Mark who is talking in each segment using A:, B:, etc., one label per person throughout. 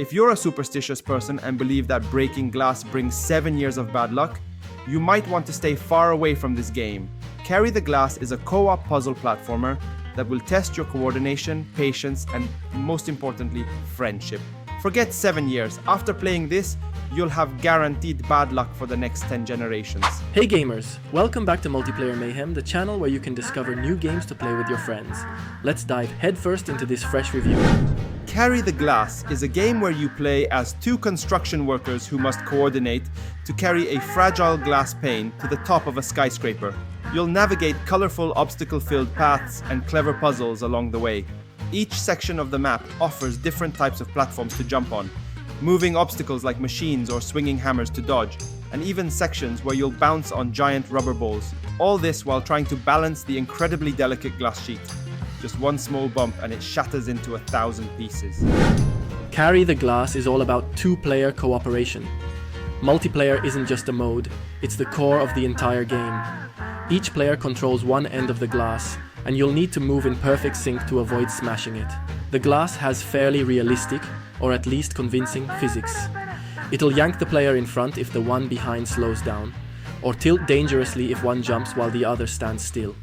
A: If you're a superstitious person and believe that breaking glass brings 7 years of bad luck, you might want to stay far away from this game. Carry the Glass is a co-op puzzle platformer that will test your coordination, patience, and most importantly, friendship. Forget 7 years. After playing this, you'll have guaranteed bad luck for the next 10 generations.
B: Hey gamers, welcome back to Multiplayer Mayhem, the channel where you can discover new games to play with your friends. Let's dive headfirst into this fresh review.
A: Carry the Glass is a game where you play as two construction workers who must coordinate to carry a fragile glass pane to the top of a skyscraper. You'll navigate colorful obstacle-filled paths and clever puzzles along the way. Each section of the map offers different types of platforms to jump on, moving obstacles like machines or swinging hammers to dodge, and even sections where you'll bounce on giant rubber balls. All this while trying to balance the incredibly delicate glass sheet. Just one small bump and it shatters into 1,000 pieces.
B: Carry the Glass is all about two-player cooperation. Multiplayer isn't just a mode, it's the core of the entire game. Each player controls one end of the glass, and you'll need to move in perfect sync to avoid smashing it. The glass has fairly realistic, or at least convincing, physics. It'll yank the player in front if the one behind slows down, or tilt dangerously if one jumps while the other stands still.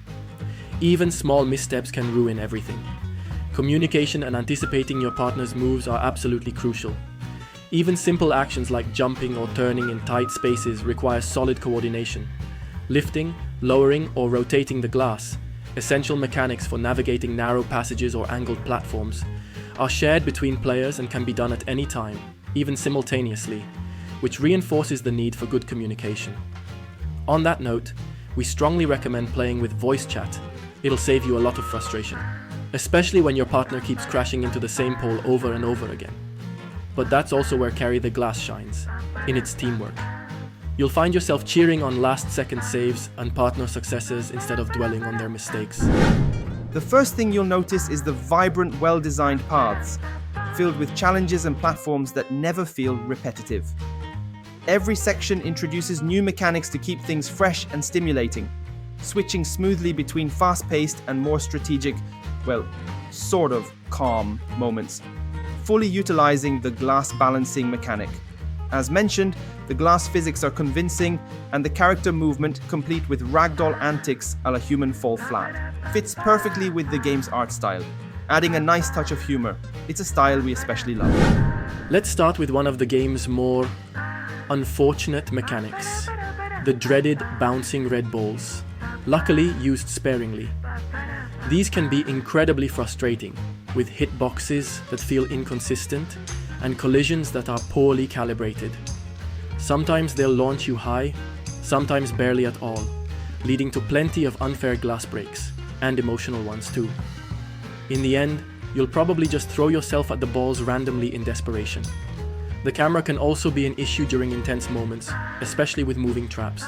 B: Even small missteps can ruin everything. Communication and anticipating your partner's moves are absolutely crucial. Even simple actions like jumping or turning in tight spaces require solid coordination. Lifting, lowering, or rotating the glass, essential mechanics for navigating narrow passages or angled platforms, are shared between players and can be done at any time, even simultaneously, which reinforces the need for good communication. On that note, we strongly recommend playing with voice chat. It'll save you a lot of frustration, especially when your partner keeps crashing into the same pole over and over again. But that's also where Carry the Glass shines, in its teamwork. You'll find yourself cheering on last-second saves and partner successes instead of dwelling on their mistakes.
A: The first thing you'll notice is the vibrant, well-designed paths, filled with challenges and platforms that never feel repetitive. Every section introduces new mechanics to keep things fresh and stimulating, switching smoothly between fast-paced and more strategic, well, sort of calm moments, fully utilizing the glass balancing mechanic. As mentioned, the glass physics are convincing and the character movement, complete with ragdoll antics a la human fall flat, fits perfectly with the game's art style, adding a nice touch of humor. It's a style we especially love.
B: Let's start with one of the game's more unfortunate mechanics, the dreaded bouncing red balls, luckily used sparingly. These can be incredibly frustrating, with hitboxes that feel inconsistent and collisions that are poorly calibrated. Sometimes they'll launch you high, sometimes barely at all, leading to plenty of unfair glass breaks, and emotional ones too. In the end, you'll probably just throw yourself at the balls randomly in desperation. The camera can also be an issue during intense moments, especially with moving traps.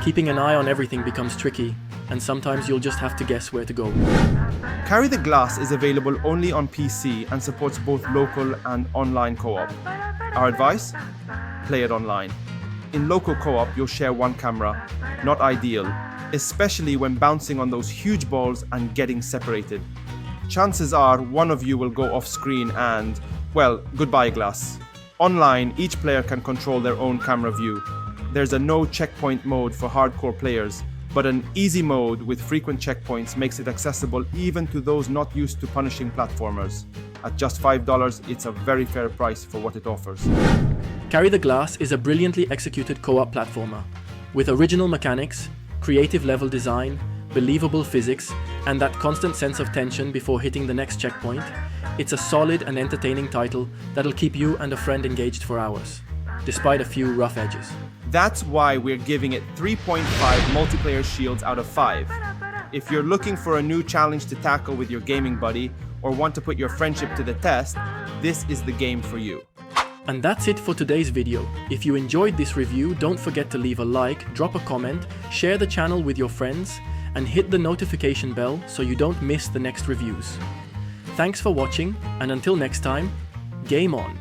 B: Keeping an eye on everything becomes tricky, and sometimes you'll just have to guess where to go.
A: Carry the Glass is available only on PC and supports both local and online co-op. Our advice? Play it online. In local co-op, you'll share one camera. Not ideal, especially when bouncing on those huge balls and getting separated. Chances are one of you will go off screen and, well, goodbye glass. Online, each player can control their own camera view. There's a no checkpoint mode for hardcore players, but an easy mode with frequent checkpoints makes it accessible even to those not used to punishing platformers. At just $5, it's a very fair price for what it offers.
B: Carry the Glass is a brilliantly executed co-op platformer, with original mechanics, creative level design, believable physics, and that constant sense of tension before hitting the next checkpoint. It's a solid and entertaining title that'll keep you and a friend engaged for hours, despite a few rough edges.
A: That's why we're giving it 3.5 multiplayer shields out of 5. If you're looking for a new challenge to tackle with your gaming buddy, or want to put your friendship to the test, this is the game for you.
B: And that's it for today's video. If you enjoyed this review, don't forget to leave a like, drop a comment, share the channel with your friends, and hit the notification bell so you don't miss the next reviews. Thanks for watching, and until next time, game on!